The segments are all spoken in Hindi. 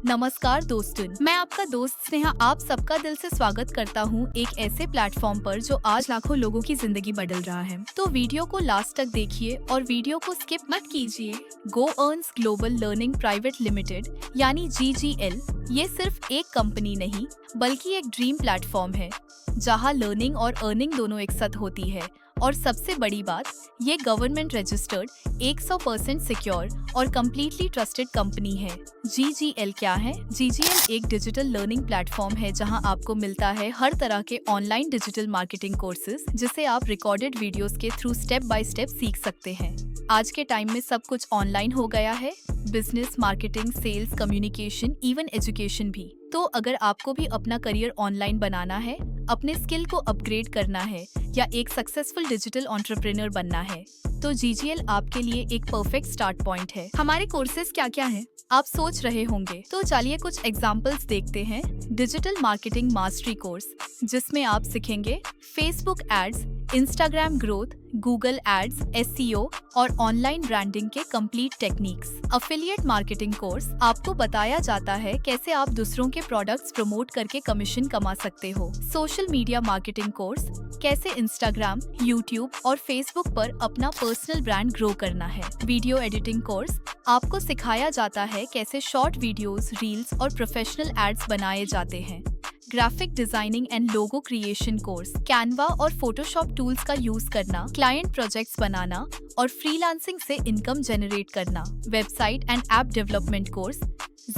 नमस्कार दोस्तों, मैं आपका दोस्त स्नेहा आप सबका दिल से स्वागत करता हूँ एक ऐसे प्लेटफॉर्म पर जो आज लाखों लोगों की जिंदगी बदल रहा है। तो वीडियो को लास्ट तक देखिए और वीडियो को स्किप मत कीजिए। Go Earns Global Learning Private Limited यानी GGL ये सिर्फ एक कंपनी नहीं बल्कि एक ड्रीम प्लेटफॉर्म है जहाँ लर्निंग और अर्निंग दोनों एक साथ होती है। और सबसे बड़ी बात, ये गवर्नमेंट रजिस्टर्ड 100% सिक्योर और कम्प्लीटली ट्रस्टेड कंपनी है। GGL क्या है? GGL एक डिजिटल लर्निंग प्लेटफॉर्म है जहां आपको मिलता है हर तरह के ऑनलाइन डिजिटल मार्केटिंग कोर्सेज जिसे आप रिकॉर्डेड वीडियोस के थ्रू स्टेप बाय स्टेप सीख सकते हैं। आज के टाइम में सब कुछ ऑनलाइन हो गया है, business, marketing, sales, communication, even education भी। तो अगर आपको भी अपना करियर ऑनलाइन बनाना है, अपने स्किल को अपग्रेड करना है या एक सक्सेसफुल डिजिटल एंटरप्रेन्योर बनना है, तो GGL आपके लिए एक परफेक्ट स्टार्ट पॉइंट है। हमारे कोर्सेज क्या क्या हैं? आप सोच रहे होंगे, तो चलिए कुछ एग्जांपल्स देखते हैं। डिजिटल मार्केटिंग मास्टरी कोर्स, जिसमें आप सीखेंगे Facebook ads, Instagram growth, Google ads, SEO और ऑनलाइन ब्रांडिंग के complete techniques. Affiliate marketing course, आपको बताया जाता है कैसे आप दूसरों के प्रोडक्ट्स प्रमोट करके कमीशन कमा सकते हो। सोशल मीडिया मार्केटिंग कोर्स, कैसे इंस्टाग्राम, यूट्यूब और फेसबुक पर अपना पर्सनल ब्रांड ग्रो करना है। वीडियो एडिटिंग कोर्स, आपको सिखाया जाता है कैसे शॉर्ट वीडियोस, रील्स और प्रोफेशनल एड्स बनाए जाते हैं। Graphic designing and logo creation course, Canva और फोटोशॉप टूल्स का यूज करना, क्लाइंट प्रोजेक्ट्स बनाना और फ्रीलांसिंग से इनकम जनरेट करना। Website and app development course,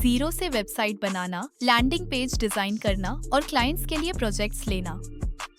zero से वेबसाइट बनाना, लैंडिंग पेज डिजाइन करना और क्लाइंट्स के लिए प्रोजेक्ट्स लेना।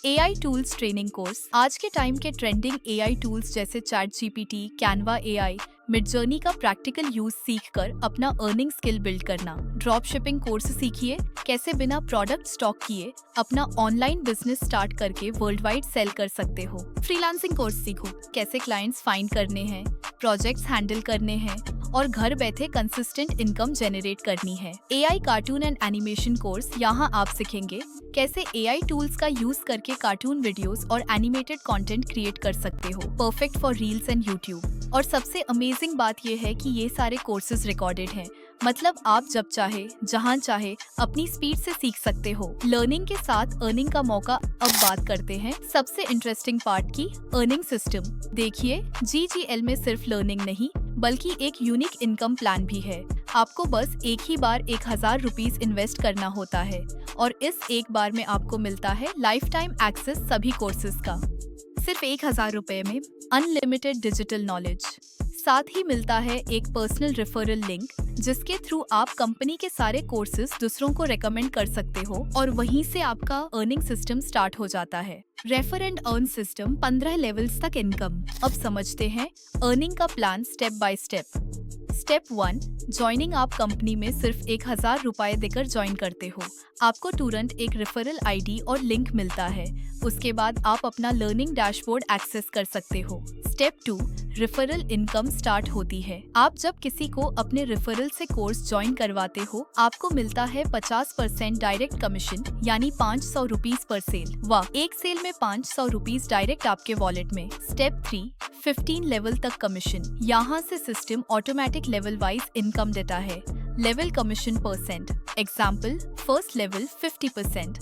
AI टूल्स ट्रेनिंग कोर्स, आज के टाइम के ट्रेंडिंग AI टूल्स जैसे ChatGPT, कैनवा AI, मिडजर्नी का प्रैक्टिकल यूज सीखकर अपना अर्निंग स्किल बिल्ड करना। ड्रॉप शिपिंग कोर्स सीखिए, कैसे बिना प्रोडक्ट स्टॉक किए अपना ऑनलाइन बिजनेस स्टार्ट करके वर्ल्ड वाइड सेल कर सकते हो। फ्रीलांसिंग कोर्स सीखो, कैसे क्लाइंट्स फाइंड करने हैं, प्रोजेक्ट्स हैंडल करने हैं और घर बैठे कंसिस्टेंट इनकम जनरेट करनी है। AI cartoon and animation course, यहाँ आप सीखेंगे कैसे AI टूल्स का यूज करके कार्टून वीडियोस और एनिमेटेड कंटेंट क्रिएट कर सकते हो, perfect for reels and YouTube. और सबसे अमेजिंग बात यह है कि ये सारे कोर्सेज रिकॉर्डेड हैं, मतलब आप जब चाहे, जहां चाहे अपनी स्पीड से सीख सकते हो। लर्निंग के साथ अर्निंग का मौका। अब बात करते हैं सबसे इंटरेस्टिंग पार्ट की, अर्निंग सिस्टम। देखिए, GGL में सिर्फ लर्निंग नहीं बल्कि एक यूनिक इनकम प्लान भी है। आपको बस एक ही बार 1000 रुपीज इन्वेस्ट करना होता है और इस एक बार में आपको मिलता है लाइफ टाइम एक्सेस सभी कोर्सेज का। सिर्फ 1000 रुपए में अनलिमिटेड डिजिटल नॉलेज, साथ ही मिलता है एक पर्सनल रेफरल लिंक जिसके थ्रू आप कंपनी के सारे कोर्सेज दूसरों को रेकमेंड कर सकते हो और वहीं से आपका अर्निंग सिस्टम स्टार्ट हो जाता है। Refer and earn system, 15 levels तक इनकम। अब समझते हैं अर्निंग का plan step by step. Step 1, joining. आप कंपनी में सिर्फ 1000 रुपए देकर ज्वाइन करते हो, आपको तुरंत एक रेफरल ID और लिंक मिलता है। उसके बाद आप अपना लर्निंग डैशबोर्ड एक्सेस कर सकते हो। स्टेप 2, रेफरल इनकम स्टार्ट होती है। आप जब किसी को अपने रेफरल से कोर्स ज्वाइन करवाते हो, आपको मिलता है 50% डायरेक्ट कमीशन यानी 500 रुपीज पर सेल। वाह, एक सेल में 500 रुपीज डायरेक्ट आपके वॉलेट में। स्टेप 3, 15 लेवल तक कमीशन। यहाँ से system automatic level wise income देता है। Level commission percent, example first level 50%।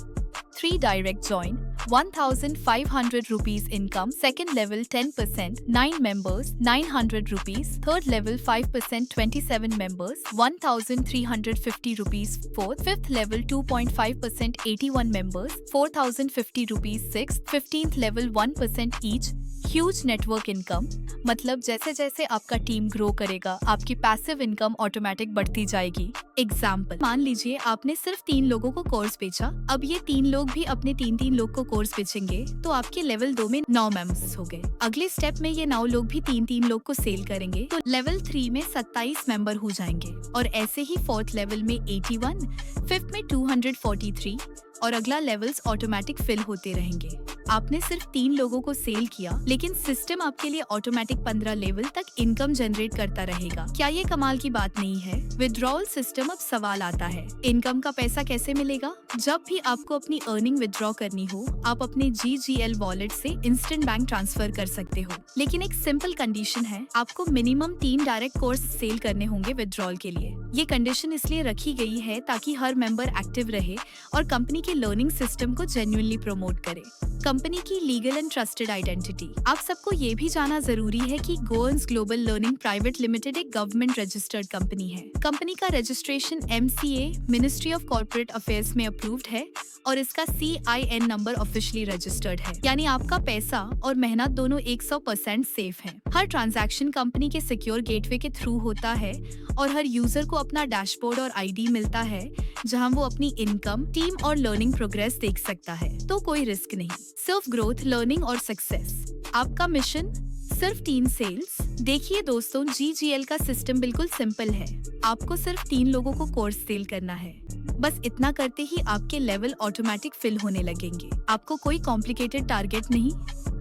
3 direct join, 1500 rupees income. Second level 10%, 9 members 900 rupees. Third level 5%, 27 members 1350 rupees. Fourth, fifth level 2.5%, 81 members 4050 rupees. Sixth, 15th level 1% each. Huge network income, मतलब जैसे जैसे आपका टीम ग्रो करेगा आपकी पैसिव इनकम ऑटोमेटिक बढ़ती जाएगी। एग्जाम्पल, मान लीजिए आपने सिर्फ 3 लोगों को कोर्स बेचा, अब ये 3 लोग भी अपने 3 लोग को कोर्स बेचेंगे तो आपके लेवल 2 में 9 मेंबर्स हो गए। अगले स्टेप में ये 9 लोग भी 3 लोग को सेल करेंगे तो लेवल 3 में 27 मेंबर हो जाएंगे और ऐसे ही फोर्थ लेवल में 81, फिफ्थ में 243 और अगला लेवल्स ऑटोमेटिक फिल होते रहेंगे। आपने सिर्फ 3 लोगों को सेल किया, लेकिन सिस्टम आपके लिए ऑटोमेटिक 15 लेवल तक इनकम जनरेट करता रहेगा। क्या ये कमाल की बात नहीं है? Withdrawal system. अब सवाल आता है, इनकम का पैसा कैसे मिलेगा? जब भी आपको अपनी अर्निंग विड्रॉ करनी हो, आप अपने GGL वॉलेट से इंस्टेंट बैंक ट्रांसफर कर सकते हो, लेकिन एक सिंपल कंडीशन है, आपको मिनिमम 3 डायरेक्ट कोर्स सेल करने होंगे विड्रॉल के लिए। ये कंडीशन इसलिए रखी गई है ताकि हर मेंबर एक्टिव रहे और कंपनी के लर्निंग सिस्टम को जेन्युइनली प्रमोट करे। कंपनी की लीगल एंड ट्रस्टेड आइडेंटिटी। आप सबको ये भी जाना जरूरी है कि Goans global Learning Private limited एक गवर्नमेंट रजिस्टर्ड कंपनी है। कंपनी का registration MCA ministry of corporate affairs में अप्रूव्ड है और इसका CIN नंबर ऑफिशियली रजिस्टर्ड है, यानी आपका पैसा और मेहनत दोनों 100% सेफ है। हर ट्रांजैक्शन कंपनी के सिक्योर गेटवे के थ्रू होता है और हर यूजर को अपना डैशबोर्ड और ID मिलता है, जहां वो अपनी इनकम, टीम और लर्निंग प्रोग्रेस देख सकता है। तो कोई रिस्क नहीं, सिर्फ ग्रोथ, लर्निंग और सक्सेस। आपका मिशन सिर्फ 3 सेल्स। देखिए दोस्तों, GGL का सिस्टम बिल्कुल सिंपल है। आपको सिर्फ 3 लोगों को कोर्स सेल करना है। बस इतना करते ही आपके लेवल ऑटोमेटिक फिल होने लगेंगे। आपको कोई कॉम्प्लिकेटेड टारगेट नहीं,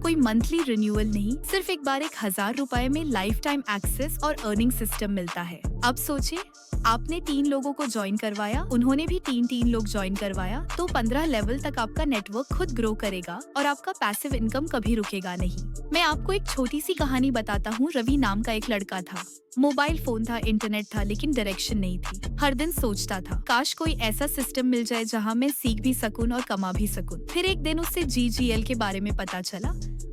कोई मंथली रिन्यूअल नहीं, सिर्फ एक बार 1000 रुपए में लाइफ टाइम एक्सेस और अर्निंग सिस्टम मिलता है। अब सोचिए, आपने 3 लोगों को ज्वाइन करवाया, उन्होंने भी 3 लोग ज्वाइन करवाया, तो 15 लेवल तक आपका नेटवर्क खुद ग्रो करेगा और आपका पैसिव इनकम कभी रुकेगा नहीं। मैं आपको एक छोटी सी कहानी बताता हूँ। रवि नाम का एक लड़का था। मोबाइल फोन था, इंटरनेट था, लेकिन डायरेक्शन नहीं थी। हर दिन सोचता था, काश कोई ऐसा सिस्टम मिल जाए जहाँ मैं सीख भी सकूं और कमा भी सकूं। फिर एक दिन उसे GGL के बारे में पता चला।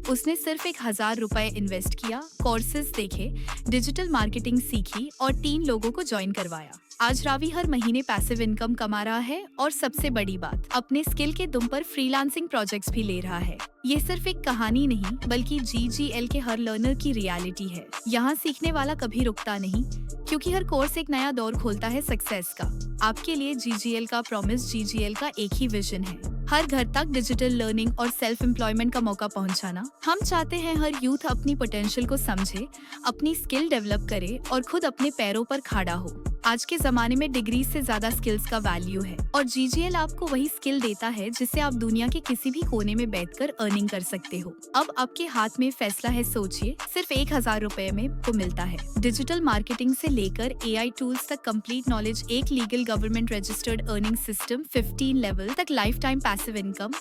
उसने सिर्फ 1000 रुपए इन्वेस्ट किया, कोर्सेज देखे, डिजिटल मार्केटिंग सीखी और 3 लोगों को ज्वाइन करवाया। आज रावी हर महीने पैसिव इनकम कमा रहा है और सबसे बड़ी बात, अपने स्किल के दम पर फ्रीलांसिंग प्रोजेक्ट्स भी ले रहा है। ये सिर्फ एक कहानी नहीं, बल्कि GGL के हर लर्नर की रियलिटी है। यहाँ सीखने वाला कभी रुकता नहीं, क्योंकि हर कोर्स एक नया दौर खोलता है सक्सेस का। आपके लिए GGL का प्रॉमिस, GGL का एक ही विजन है, हर घर तक डिजिटल लर्निंग और सेल्फ एम्प्लॉयमेंट का मौका पहुंचाना। हम चाहते हैं हर यूथ अपनी पोटेंशियल को समझे, अपनी स्किल डेवलप करे और खुद अपने पैरों पर खड़ा हो। आज के जमाने में डिग्री से ज्यादा स्किल्स का वैल्यू है और GGL आपको वही स्किल देता है जिससे आप दुनिया के किसी भी कोने में बैठकर अर्निंग कर सकते हो। अब आपके हाथ में फैसला है, सोचिए, सिर्फ 1000 रुपए में को मिलता है डिजिटल मार्केटिंग से लेकर AI टूल्स तक कंप्लीट नॉलेज, एक legal government registered earning system, 15 level तक life time passive income,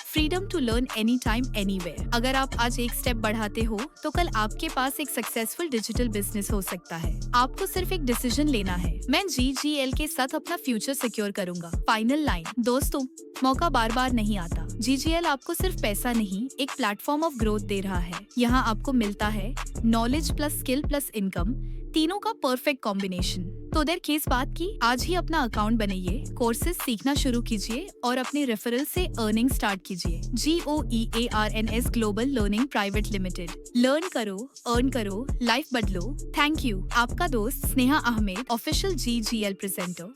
freedom to learn any time anywhere. अगर आप आज एक स्टेप बढ़ाते हो तो कल आपके पास एक सक्सेसफुल डिजिटल बिजनेस हो सकता है। आपको सिर्फ एक डिसीजन लेना है, मैं GGL के साथ अपना फ्यूचर सिक्योर करूंगा। फाइनल लाइन दोस्तों, मौका बार बार नहीं आता। GGL आपको सिर्फ पैसा नहीं, एक प्लेटफॉर्म ऑफ ग्रोथ दे रहा है। यहाँ आपको मिलता है knowledge plus skill plus income, तीनों का परफेक्ट कॉम्बिनेशन। तो देर किस बात की, आज ही अपना अकाउंट बनाइए, कोर्सेज सीखना शुरू कीजिए और अपने रेफरल से अर्निंग स्टार्ट कीजिए। GOEARNS global Learning Private limited. Learn करो, अर्न करो, लाइफ बदलो। Thank you. आपका दोस्त Sneha Ahmed, official GGL presenter.